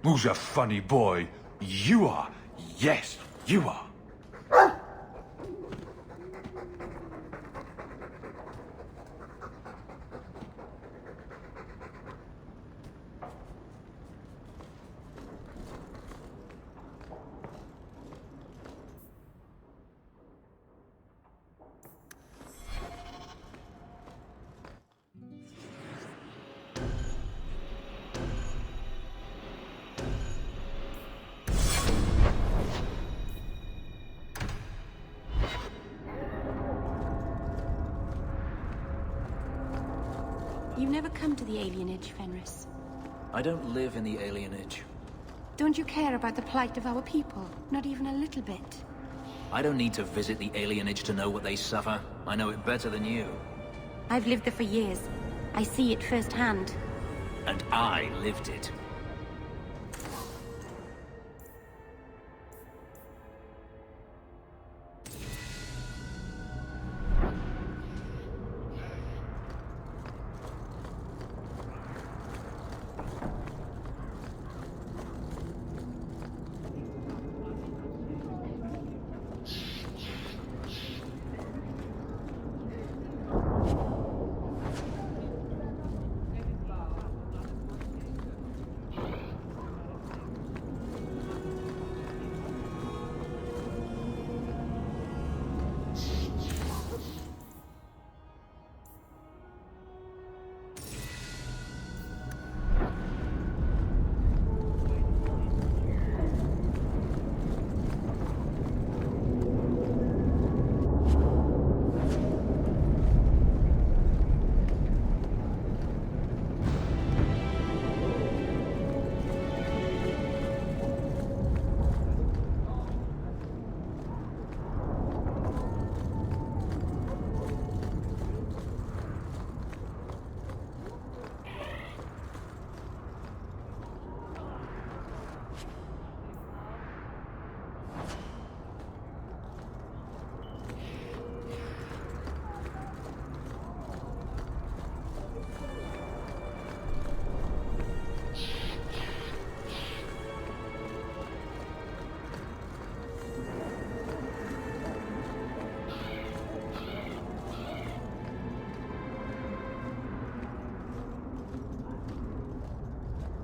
Who's a funny boy? You are. Yes, you are. You've never come to the alienage, Fenris. I don't live in the alienage. Don't you care about the plight of our people? Not even a little bit. I don't need to visit the alienage to know what they suffer. I know it better than you. I've lived there for years. I see it firsthand. And I lived it.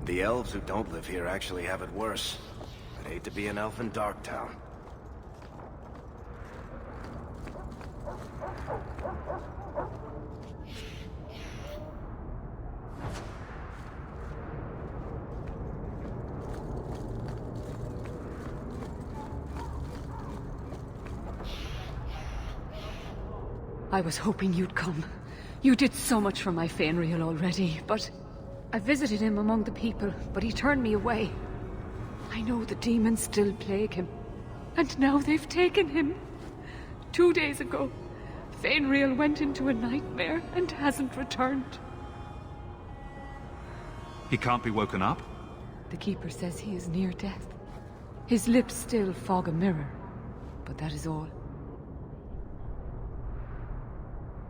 The elves who don't live here actually have it worse. I'd hate to be an elf in Darktown. I was hoping you'd come. You did so much for my Feynriel already, but... I visited him among the people, but he turned me away. I know the demons still plague him. And now they've taken him. 2 days ago, Feynriel went into a nightmare and hasn't returned. He can't be woken up? The Keeper says he is near death. His lips still fog a mirror, but that is all.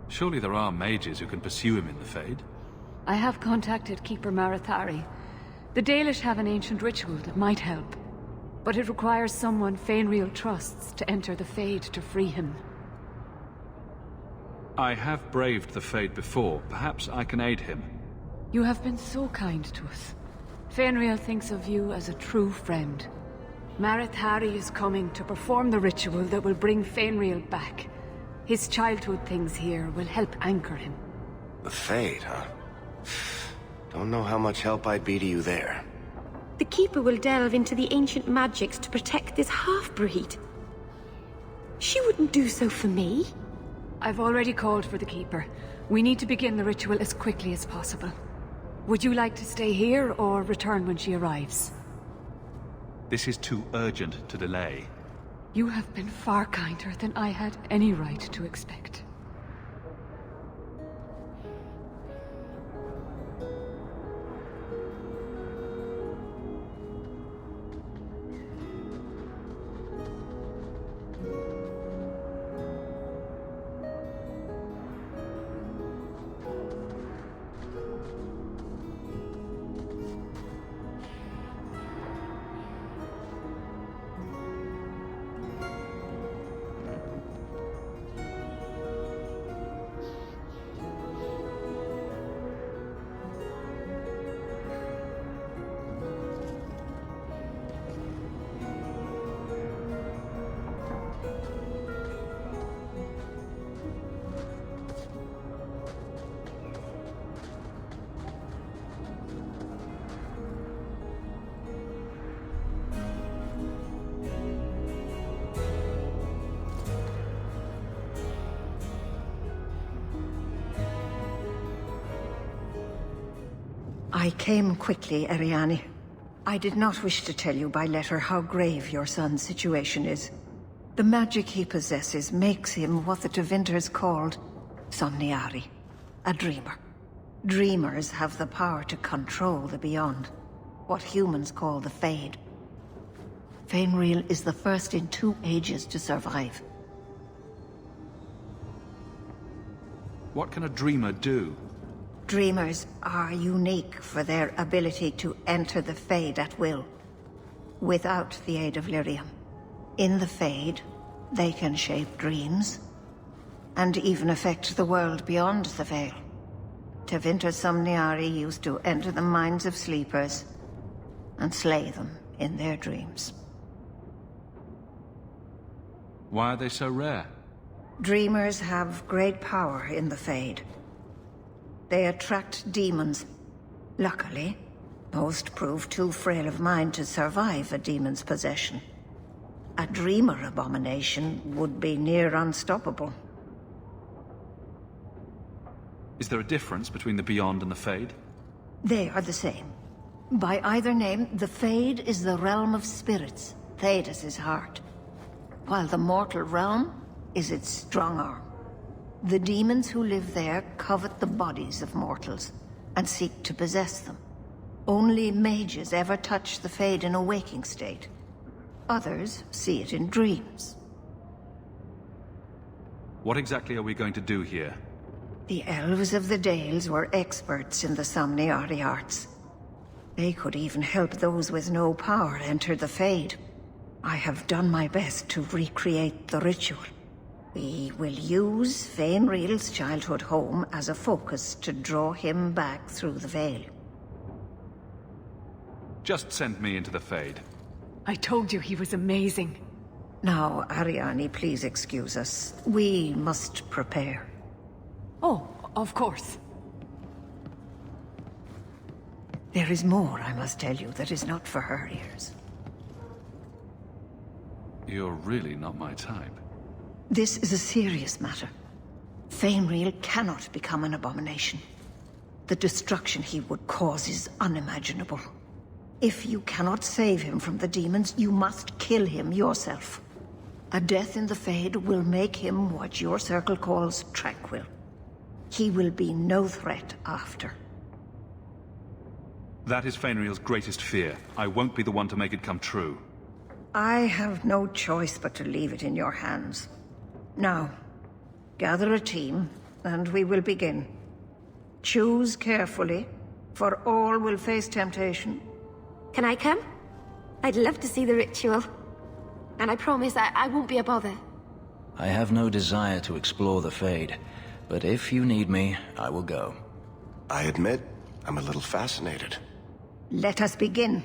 Surely there are mages who can pursue him in the Fade. I have contacted Keeper Marethari. The Dalish have an ancient ritual that might help, but it requires someone Feynriel trusts to enter the Fade to free him. I have braved the Fade before. Perhaps I can aid him. You have been so kind to us. Feynriel thinks of you as a true friend. Marethari is coming to perform the ritual that will bring Feynriel back. His childhood things here will help anchor him. The Fade, huh? Don't know how much help I'd be to you there. The Keeper will delve into the ancient magics to protect this half-breed. She wouldn't do so for me. I've already called for the Keeper. We need to begin the ritual as quickly as possible. Would you like to stay here or return when she arrives? This is too urgent to delay. You have been far kinder than I had any right to expect. I came quickly, Arianni. I did not wish to tell you by letter how grave your son's situation is. The magic he possesses makes him what the Tevinters called Somniari, a dreamer. Dreamers have the power to control the beyond, what humans call the Fade. Feynriel is the first in 2 ages to survive. What can a dreamer do? Dreamers are unique for their ability to enter the Fade at will, without the aid of lyrium. In the Fade, they can shape dreams, and even affect the world beyond the Veil. Tevinter Somniari used to enter the minds of sleepers, and slay them in their dreams. Why are they so rare? Dreamers have great power in the Fade. They attract demons. Luckily, most prove too frail of mind to survive a demon's possession. A dreamer abomination would be near unstoppable. Is there a difference between the Beyond and the Fade? They are the same. By either name, the Fade is the realm of spirits, Thedas' heart, while the mortal realm is its strong arm. The demons who live there covet the bodies of mortals, and seek to possess them. Only mages ever touch the Fade in a waking state. Others see it in dreams. What exactly are we going to do here? The elves of the Dales were experts in the Somniari arts. They could even help those with no power enter the Fade. I have done my best to recreate the ritual. We will use Feynriel's childhood home as a focus to draw him back through the Veil. Just send me into the Fade. I told you he was amazing. Now, Arianni, please excuse us. We must prepare. Oh, of course. There is more, I must tell you, that is not for her ears. You're really not my type. This is a serious matter. Feynriel cannot become an abomination. The destruction he would cause is unimaginable. If you cannot save him from the demons, you must kill him yourself. A death in the Fade will make him what your circle calls tranquil. He will be no threat after. That is Feynriel's greatest fear. I won't be the one to make it come true. I have no choice but to leave it in your hands. Now, gather a team, and we will begin. Choose carefully, for all will face temptation. Can I come? I'd love to see the ritual. And I promise I won't be a bother. I have no desire to explore the Fade, but if you need me, I will go. I admit, I'm a little fascinated. Let us begin.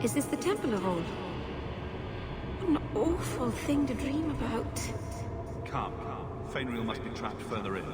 Is this the Temple of Old? What an awful thing to dream about. Come. Feynriel must be trapped further in.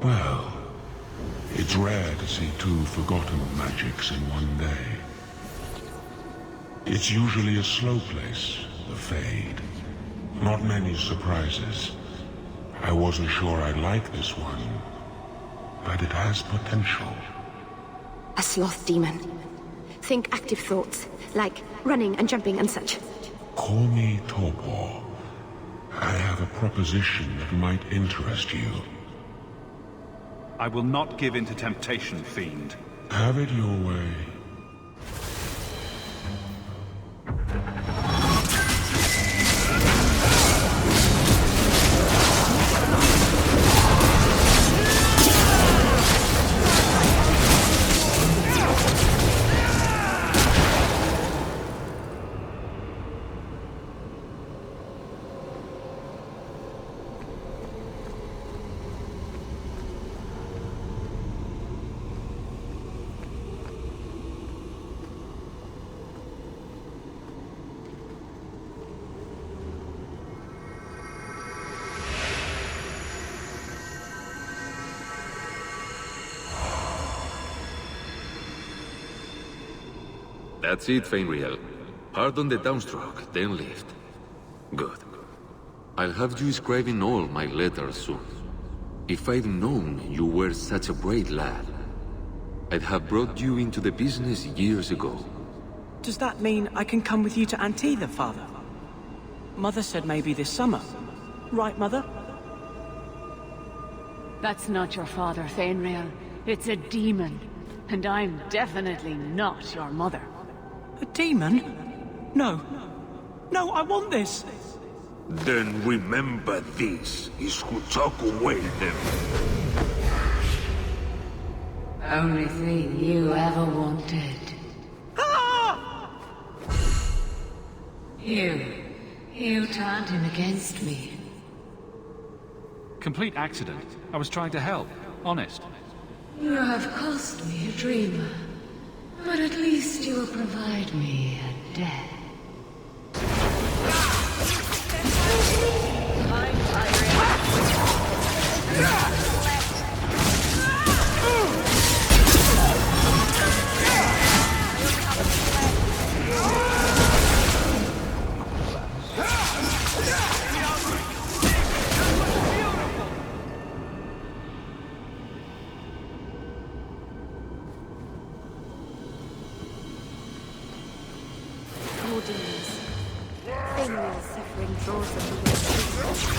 Well, it's rare to see two forgotten magics in one day. It's usually a slow place, the Fade. Not many surprises. I wasn't sure I'd like this one, but it has potential. A sloth demon. Think active thoughts, like running and jumping and such. Call me Torpor. I have a proposition that might interest you. I will not give in to temptation, fiend. Have it your way. That's it, Feynriel. Pardon the downstroke, then lift. Good. I'll have you scribing all my letters soon. If I'd known you were such a brave lad, I'd have brought you into the business years ago. Does that mean I can come with you to Antitha, Father? Mother said maybe this summer. Right, Mother? That's not your father, Feynriel. It's a demon. And I'm definitely not your mother. A demon? No. No, I want this! Then remember this is who took away them. Only thing you ever wanted. Ah! You turned him against me. Complete accident. I was trying to help. Honest. You have cost me a dreamer. But at least you will provide me a death. More demons. Feynriel's suffering draws them towards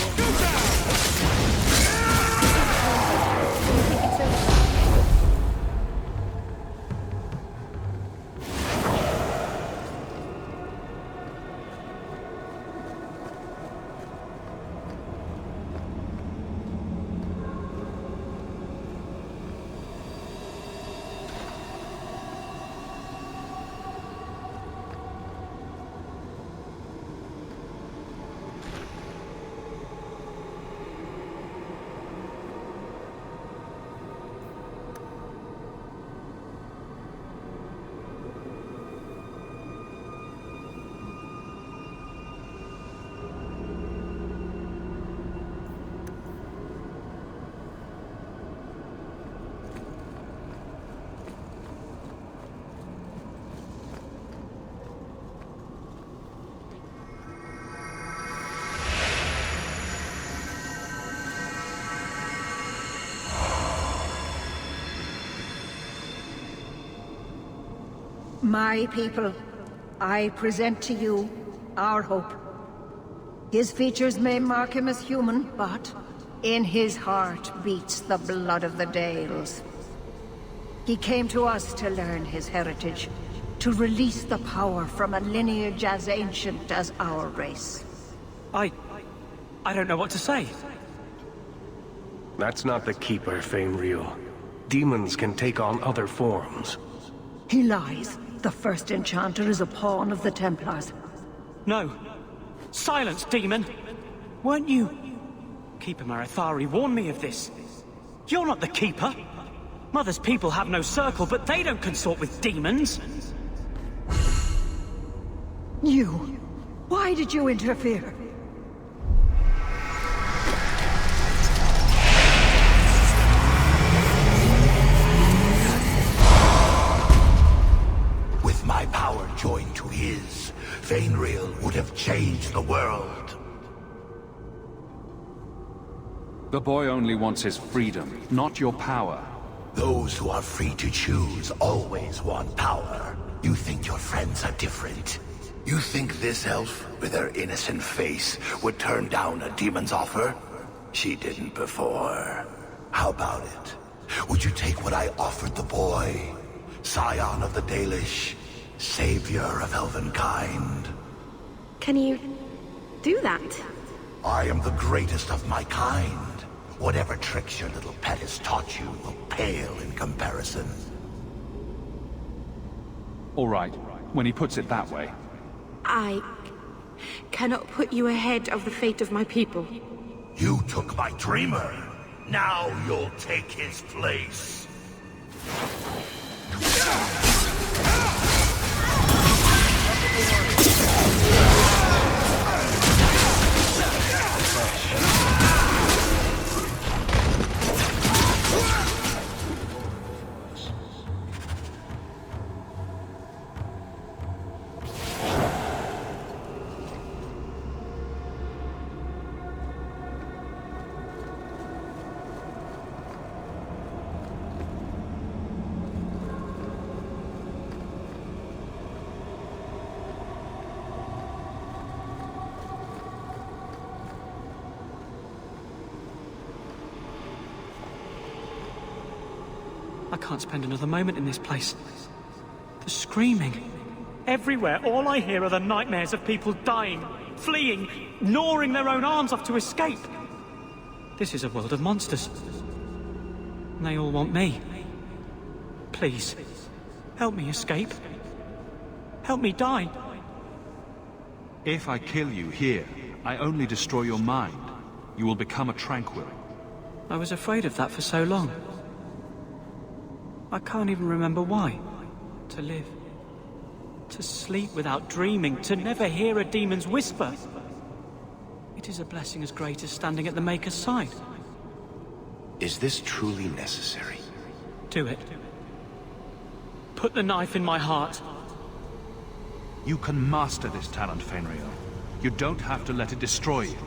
My people, I present to you our hope. His features may mark him as human, but in his heart beats the blood of the Dales. He came to us to learn his heritage, to release the power from a lineage as ancient as our race. I don't know what to say. That's not the Keeper, Feynriel. Demons can take on other forms. He lies. The first enchanter is a pawn of the Templars. No. Silence, demon! Weren't you... Keeper Marethari warned me of this. You're not the Keeper. Mother's people have no circle, but they don't consort with demons. You... Why did you interfere? joined to his, Feynriel would have changed the world. The boy only wants his freedom, not your power. Those who are free to choose always want power. You think your friends are different? You think this elf, with her innocent face, would turn down a demon's offer? She didn't before. How about it? Would you take what I offered the boy? Scion of the Dalish, savior of elvenkind. Can you do that? I am the greatest of my kind. Whatever tricks your little pet has taught you will pale in comparison. All right, when he puts it that way. I cannot put you ahead of the fate of my people. You took my dreamer. Now you'll take his place. I can't spend another moment in this place. The screaming. Everywhere, all I hear are the nightmares of people dying, fleeing, gnawing their own arms off to escape. This is a world of monsters. And they all want me. Please, help me escape. Help me die. If I kill you here, I only destroy your mind. You will become a tranquil. I was afraid of that for so long. I can't even remember why. To live. To sleep without dreaming. To never hear a demon's whisper. It is a blessing as great as standing at the Maker's side. Is this truly necessary? Do it. Put the knife in my heart. You can master this talent, Feynriel. You don't have to let it destroy you.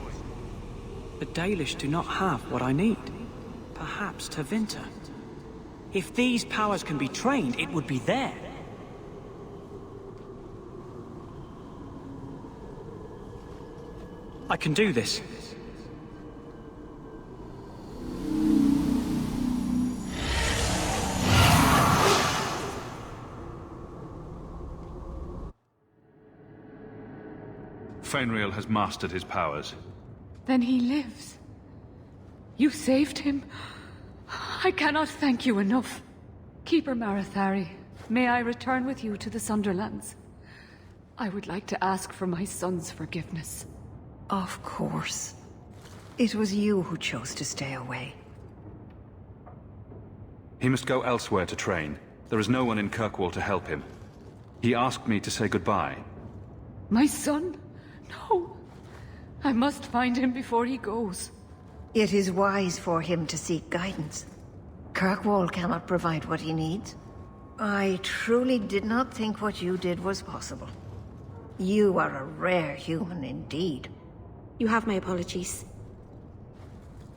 The Dalish do not have what I need. Perhaps Tevinter. If these powers can be trained, it would be there. I can do this. Feynriel has mastered his powers. Then he lives. You saved him. I cannot thank you enough. Keeper Marethari, may I return with you to the Sunderlands? I would like to ask for my son's forgiveness. Of course. It was you who chose to stay away. He must go elsewhere to train. There is no one in Kirkwall to help him. He asked me to say goodbye. My son? No. I must find him before he goes. It is wise for him to seek guidance. Kirkwall cannot provide what he needs. I truly did not think what you did was possible. You are a rare human indeed. You have my apologies.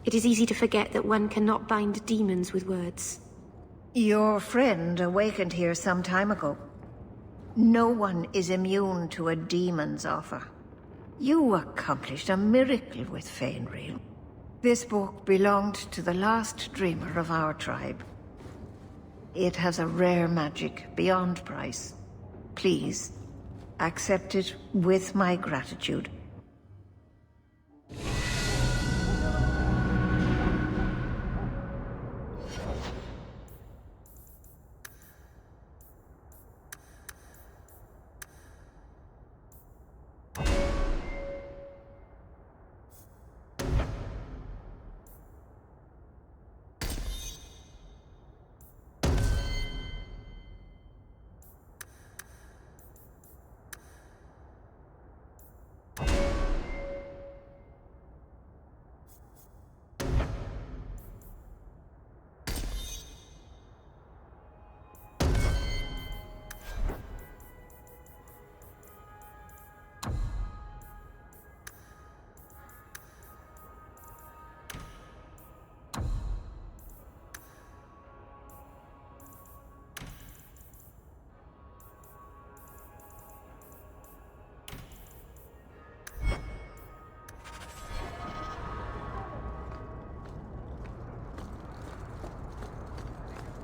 It is easy to forget that one cannot bind demons with words. Your friend awakened here some time ago. No one is immune to a demon's offer. You accomplished a miracle with Feynriel. This book belonged to the last dreamer of our tribe. It has a rare magic beyond price. Please, accept it with my gratitude.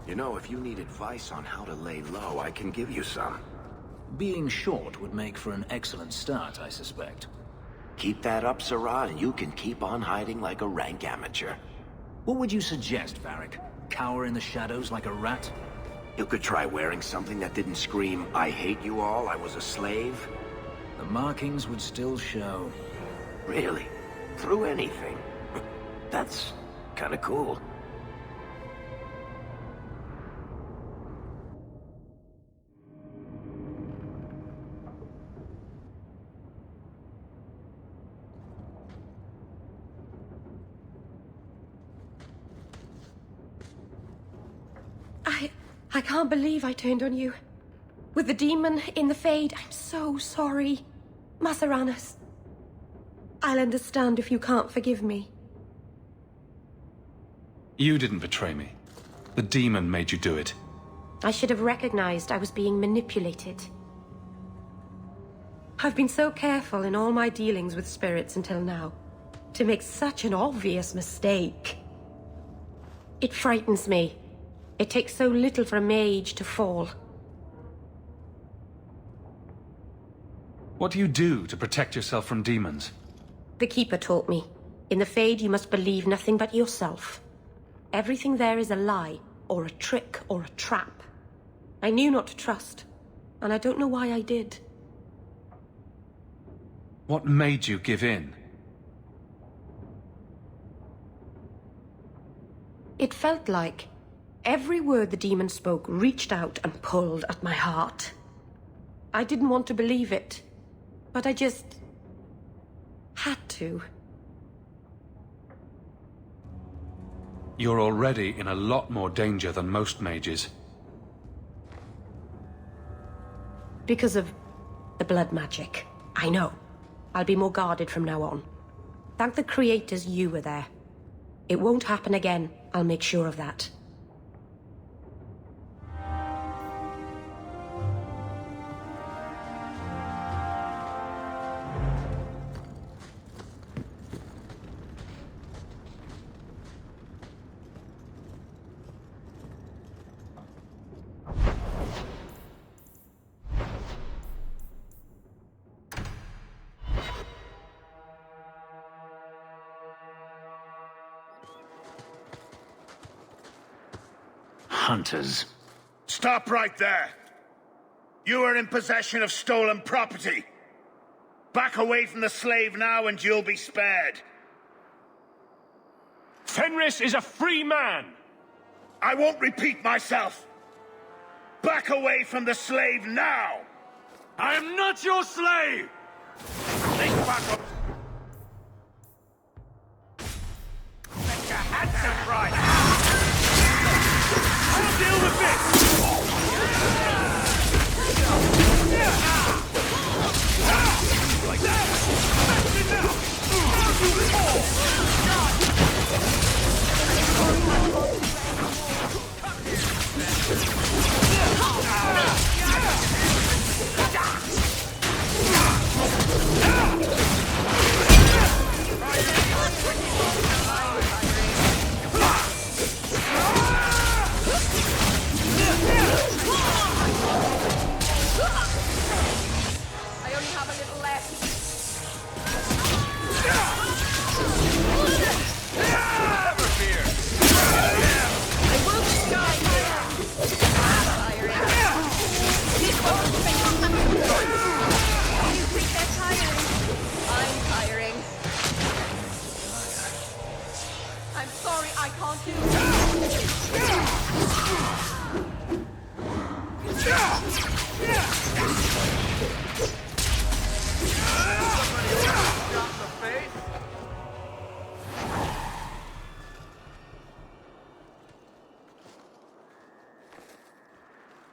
You know, if you need advice on how to lay low, I can give you some. Being short would make for an excellent start, I suspect. Keep that up, Sirrah, and you can keep on hiding like a rank amateur. What would you suggest, Varric? Cower in the shadows like a rat? You could try wearing something that didn't scream, "I hate you all, I was a slave." The markings would still show. Really? Through anything? That's kinda cool. I can't believe I turned on you. With the demon in the Fade, I'm so sorry. Maseranas. I'll understand if you can't forgive me. You didn't betray me. The demon made you do it. I should have recognized I was being manipulated. I've been so careful in all my dealings with spirits until now, to make such an obvious mistake. It frightens me. It takes so little for a mage to fall. What do you do to protect yourself from demons? The Keeper taught me. In the Fade, you must believe nothing but yourself. Everything there is a lie, or a trick, or a trap. I knew not to trust, and I don't know why I did. What made you give in? It felt like every word the demon spoke reached out and pulled at my heart. I didn't want to believe it, but I just had to. You're already in a lot more danger than most mages. Because of the blood magic. I know. I'll be more guarded from now on. Thank the creators you were there. It won't happen again, I'll make sure of that. Hunters. Stop right there! You are in possession of stolen property. Back away from the slave now and you'll be spared. Fenris is a free man! I won't repeat myself. Back away from the slave now! I am not your slave! Think back up. Let your handsome right! I'll deal with this! Like that! That's enough! I only have a little left. Never fear! I will die here. Tiring. These ones think you think they're tiring? I'm tiring. I'm sorry, I can't do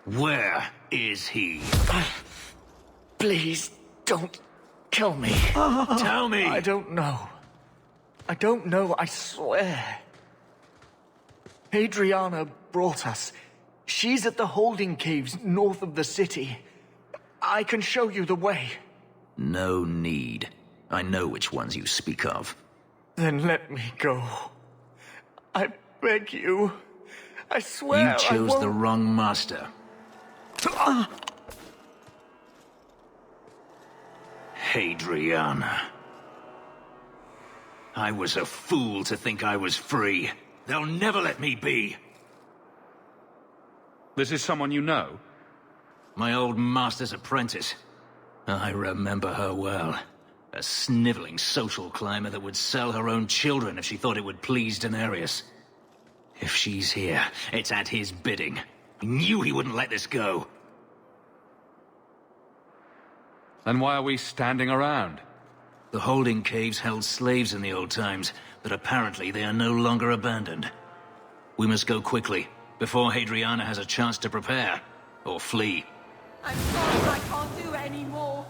Where is he? Please, don't kill me. Tell me! I don't know. I don't know, I swear. Hadriana brought us. She's at the holding caves north of the city. I can show you the way. No need. I know which ones you speak of. Then let me go. I beg you. I swear You chose the wrong master. Hadriana. I was a fool to think I was free. They'll never let me be. This is someone you know? My old master's apprentice. I remember her well. A sniveling social climber that would sell her own children if she thought it would please Daenerys. If she's here, it's at his bidding. I knew he wouldn't let this go. Then why are we standing around? The holding caves held slaves in the old times, but apparently they are no longer abandoned. We must go quickly, before Hadriana has a chance to prepare, or flee. I'm sorry, I can't do any more.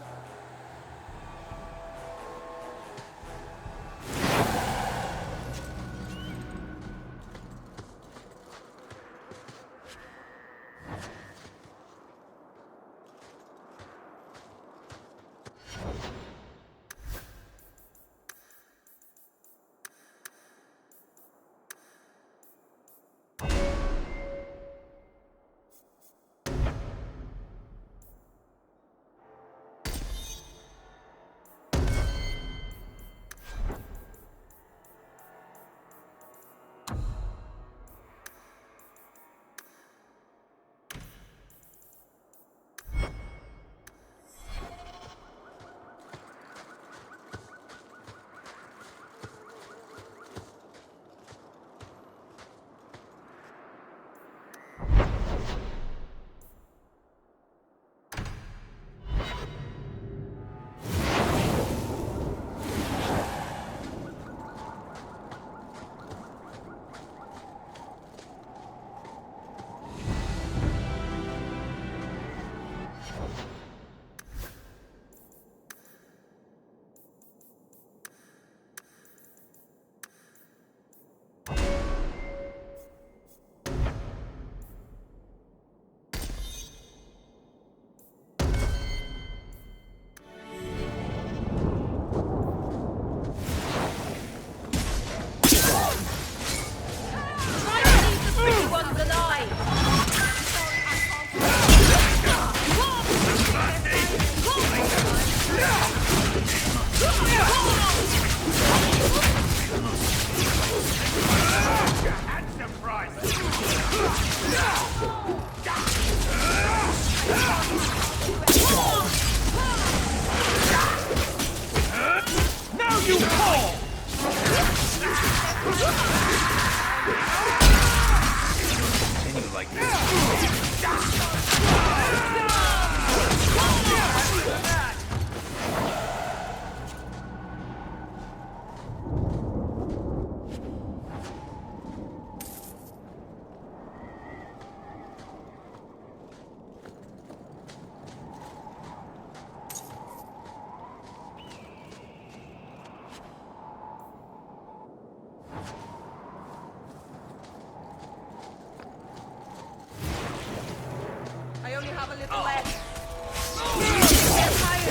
I only have a little left. Get my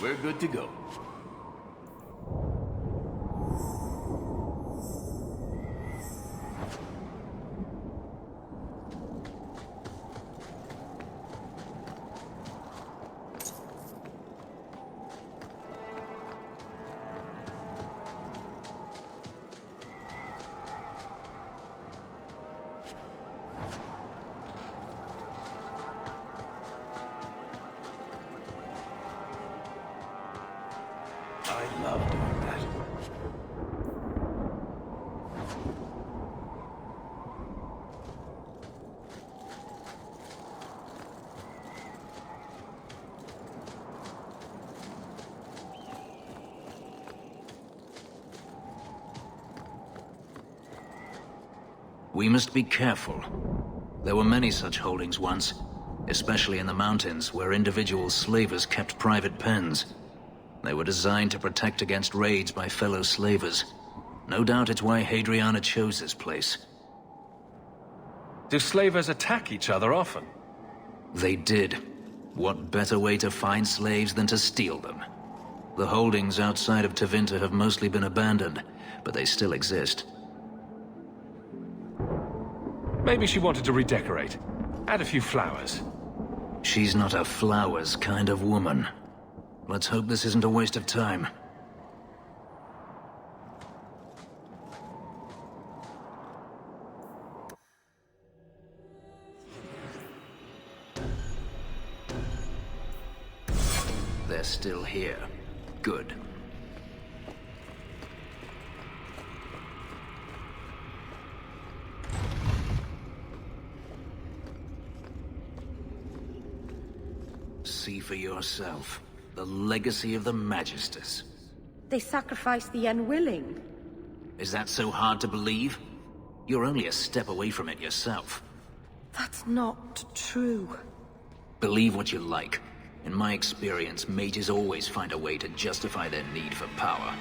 We're good to go. I love doing that. We must be careful. There were many such holdings once, especially in the mountains where individual slavers kept private pens. They were designed to protect against raids by fellow slavers. No doubt it's why Hadriana chose this place. Do slavers attack each other often? They did. What better way to find slaves than to steal them? The holdings outside of Tevinter have mostly been abandoned, but they still exist. Maybe she wanted to redecorate. Add a few flowers. She's not a flowers kind of woman. Let's hope this isn't a waste of time. They're still here. Good. See for yourself. The legacy of the Magisters. They sacrificed the unwilling. Is that so hard to believe? You're only a step away from it yourself. That's not true. Believe what you like. In my experience, mages always find a way to justify their need for power.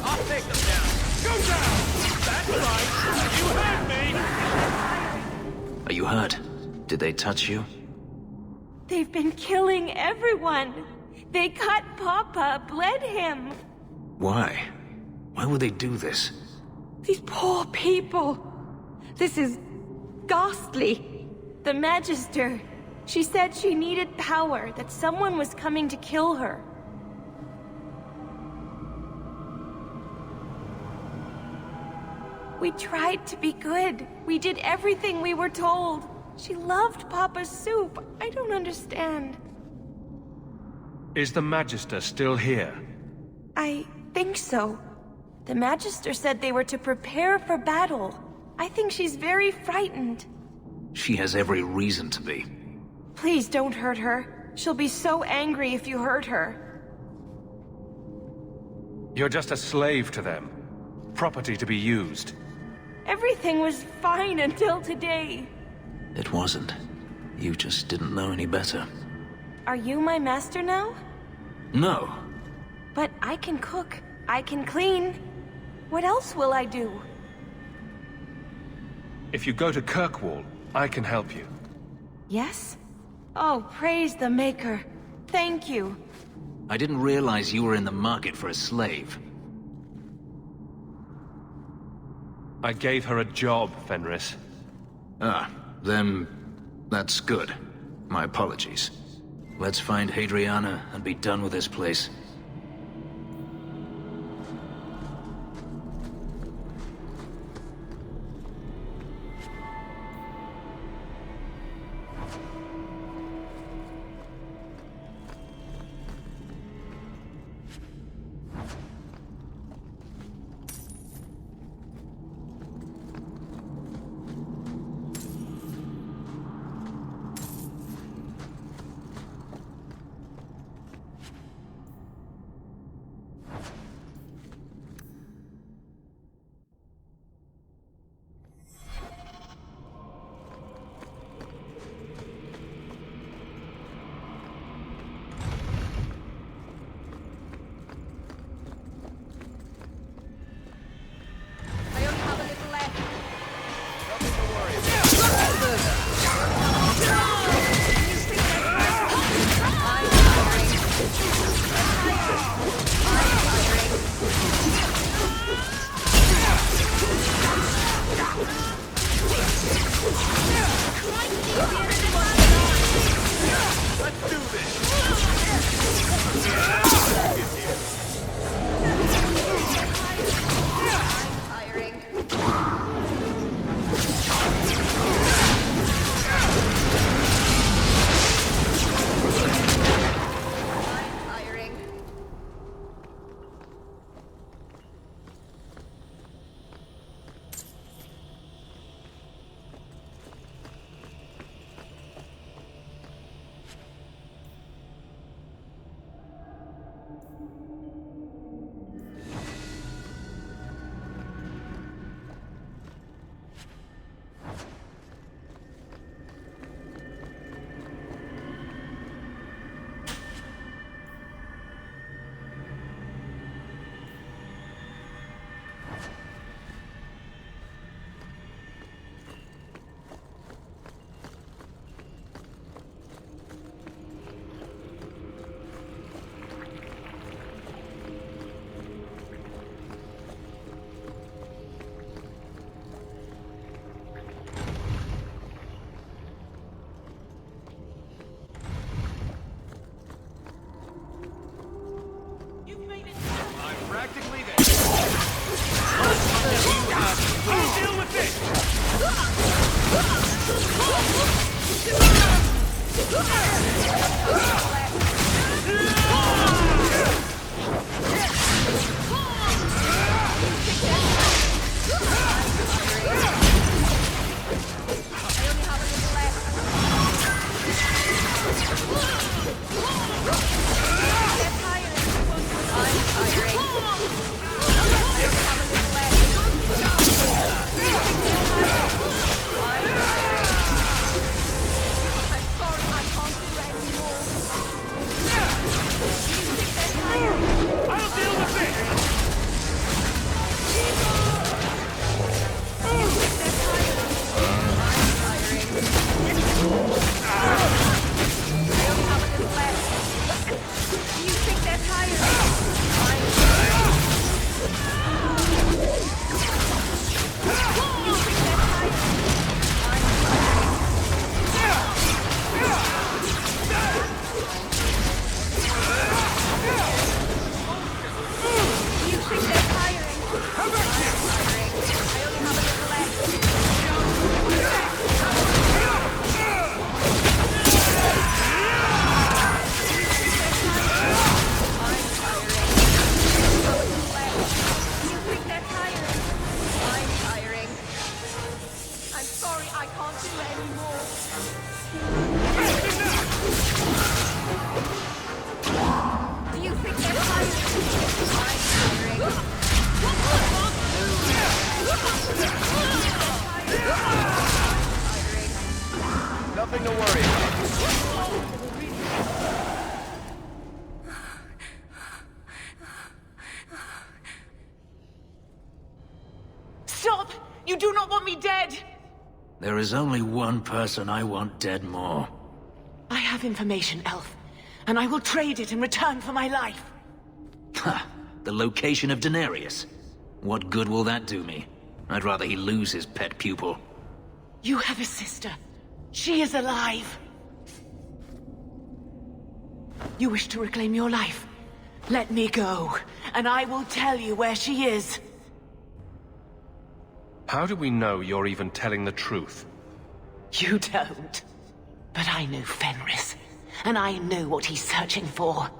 I'll take them down. Go down! That's right! You heard me! Are you hurt? Did they touch you? They've been killing everyone. They cut Papa, bled him. Why? Why would they do this? These poor people. This is ghastly. The Magister. She said she needed power, that someone was coming to kill her. We tried to be good. We did everything we were told. She loved Papa's soup. I don't understand. Is the Magister still here? I think so. The Magister said they were to prepare for battle. I think she's very frightened. She has every reason to be. Please don't hurt her. She'll be so angry if you hurt her. You're just a slave to them. Property to be used. Everything was fine until today. It wasn't. You just didn't know any better. Are you my master now? No. But I can cook. I can clean. What else will I do? If you go to Kirkwall, I can help you. Yes? Oh, praise the Maker. Thank you. I didn't realize you were in the market for a slave. I gave her a job, Fenris. Ah, then that's good. My apologies. Let's find Hadriana and be done with this place. Stop! You do not want me dead! There is only one person I want dead more. I have information, Elf, and I will trade it in return for my life. Ha! The location of Denarius. What good will that do me? I'd rather he lose his pet pupil. You have a sister. She is alive. You wish to reclaim your life? Let me go, and I will tell you where she is. How do we know you're even telling the truth? You don't. But I know Fenris, and I know what he's searching for.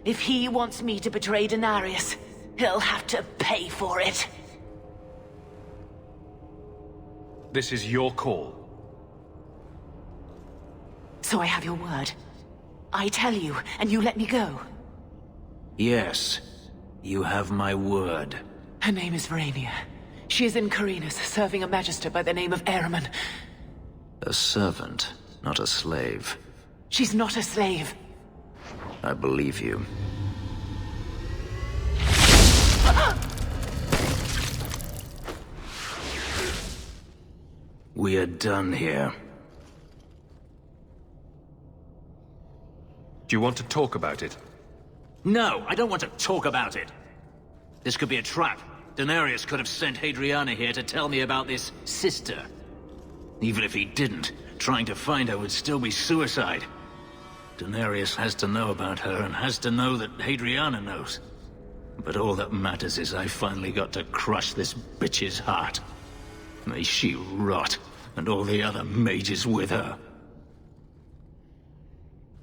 If he wants me to betray Denarius, he'll have to pay for it. This is your call. So I have your word. I tell you, and you let me go. Yes, you have my word. Her name is Verania. She is in Carinus, serving a Magister by the name of Ahriman. A servant, not a slave. She's not a slave. I believe you. We are done here. Do you want to talk about it? No, I don't want to talk about it. This could be a trap. Denarius could have sent Hadriana here to tell me about this sister. Even if he didn't, trying to find her would still be suicide. Denarius has to know about her and has to know that Hadriana knows. But all that matters is I finally got to crush this bitch's heart. May she rot, and all the other mages with her.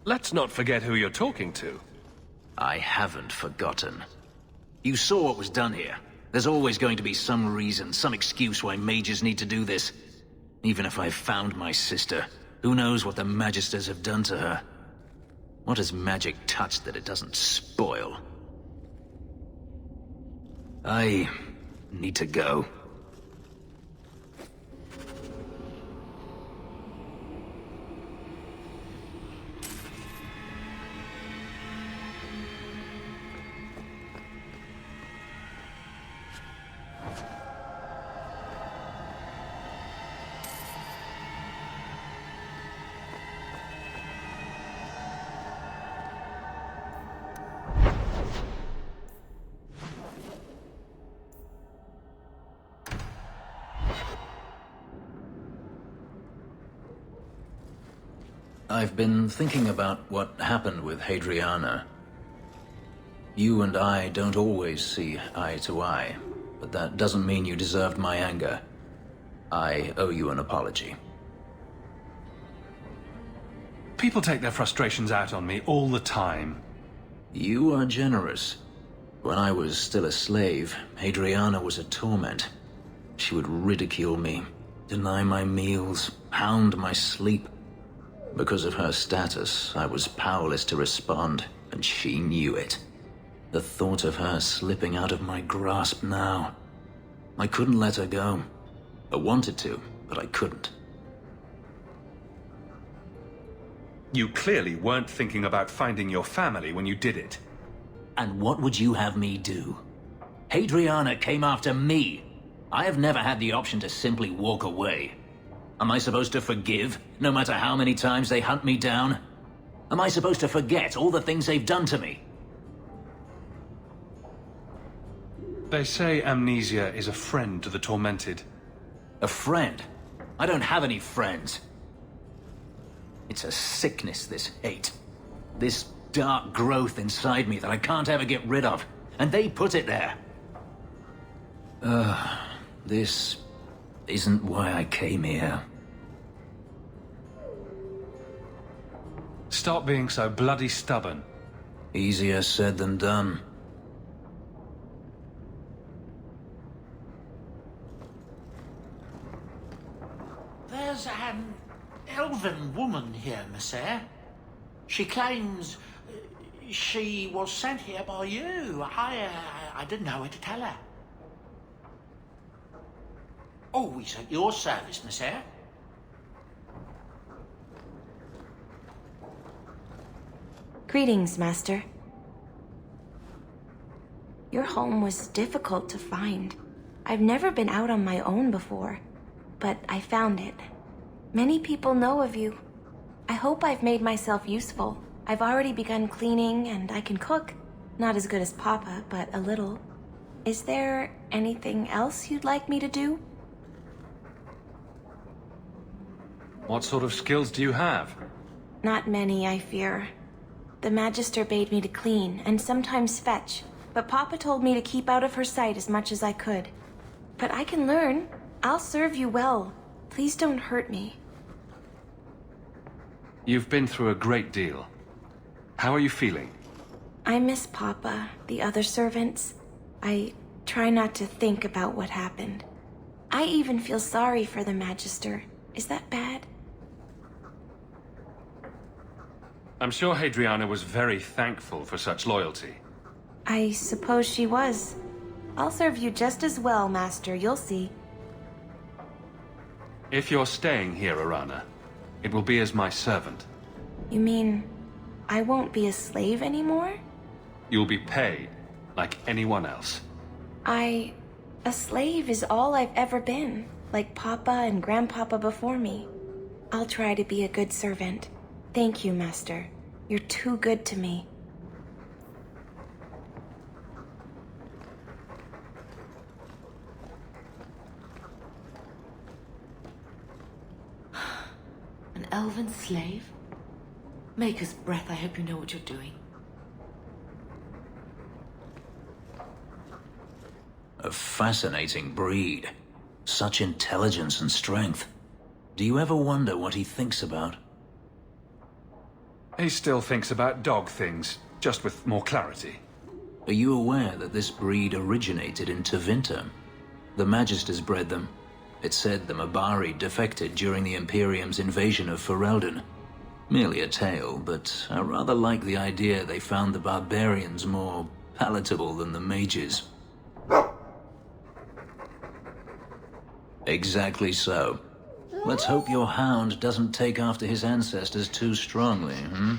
Let's not forget who you're talking to. I haven't forgotten. You saw what was done here. There's always going to be some reason, some excuse why mages need to do this. Even if I found my sister, who knows what the Magisters have done to her? What has magic touched that it doesn't spoil? I need to go. I've been thinking about what happened with Hadriana. You and I don't always see eye to eye, but that doesn't mean you deserved my anger. I owe you an apology. People take their frustrations out on me all the time. You are generous. When I was still a slave, Hadriana was a torment. She would ridicule me, deny my meals, hound my sleep. Because of her status, I was powerless to respond, and she knew it. The thought of her slipping out of my grasp now. I couldn't let her go. I wanted to, but I couldn't. You clearly weren't thinking about finding your family when you did it. And what would you have me do? Hadriana came after me. I have never had the option to simply walk away. Am I supposed to forgive, no matter how many times they hunt me down? Am I supposed to forget all the things they've done to me? They say amnesia is a friend to the tormented. A friend? I don't have any friends. It's a sickness, this hate. This dark growth inside me that I can't ever get rid of. And they put it there. This isn't why I came here. Stop being so bloody stubborn. Easier said than done. There's an elven woman here, Monsieur. She claims she was sent here by you. I didn't know where to tell her. Always at your service, Monsieur. Greetings, Master. Your home was difficult to find. I've never been out on my own before, but I found it. Many people know of you. I hope I've made myself useful. I've already begun cleaning, and I can cook. Not as good as Papa, but a little. Is there anything else you'd like me to do? What sort of skills do you have? Not many, I fear. The Magister bade me to clean, and sometimes fetch, but Papa told me to keep out of her sight as much as I could. But I can learn. I'll serve you well. Please don't hurt me. You've been through a great deal. How are you feeling? I miss Papa, the other servants. I try not to think about what happened. I even feel sorry for the Magister. Is that bad? I'm sure Hadriana was very thankful for such loyalty. I suppose she was. I'll serve you just as well, Master. You'll see. If you're staying here, Orana, it will be as my servant. You mean I won't be a slave anymore? You'll be paid like anyone else. A slave is all I've ever been, like Papa and Grandpapa before me. I'll try to be a good servant. Thank you, Master. You're too good to me. An elven slave? Maker's breath, I hope you know what you're doing. A fascinating breed. Such intelligence and strength. Do you ever wonder what he thinks about? He still thinks about dog things, just with more clarity. Are you aware that this breed originated in Tevinter? The Magisters bred them. It's said the Mabari defected during the Imperium's invasion of Ferelden. Merely a tale, but I rather like the idea they found the barbarians more palatable than the mages. Exactly so. Let's hope your hound doesn't take after his ancestors too strongly, hmm?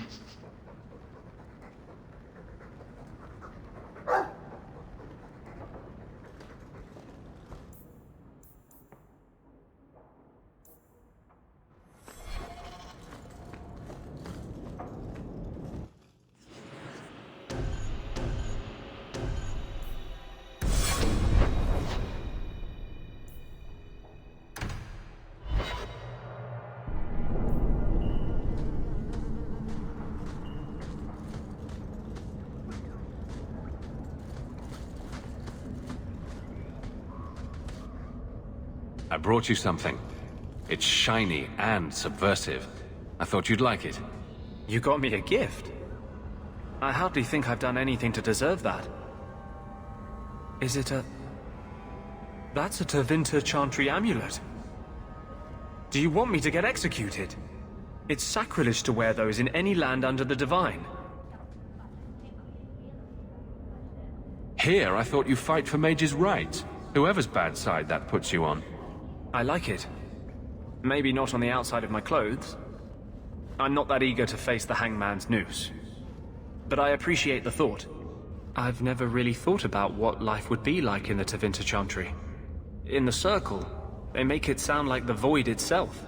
I brought you something. It's shiny and subversive. I thought you'd like it. You got me a gift? I hardly think I've done anything to deserve that. Is it a... That's a Tevinter Chantry amulet. Do you want me to get executed? It's sacrilege to wear those in any land under the Divine. Here, I thought you fight for Mage's rights. Whoever's bad side that puts you on. I like it. Maybe not on the outside of my clothes. I'm not that eager to face the hangman's noose. But I appreciate the thought. I've never really thought about what life would be like in the Tevinter Chantry. In the Circle, they make it sound like the Void itself.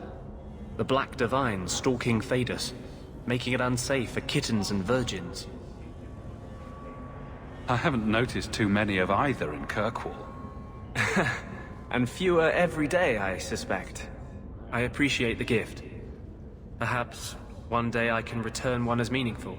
The Black Divine stalking Thedas, making it unsafe for kittens and virgins. I haven't noticed too many of either in Kirkwall. And fewer every day, I suspect. I appreciate the gift. Perhaps one day I can return one as meaningful.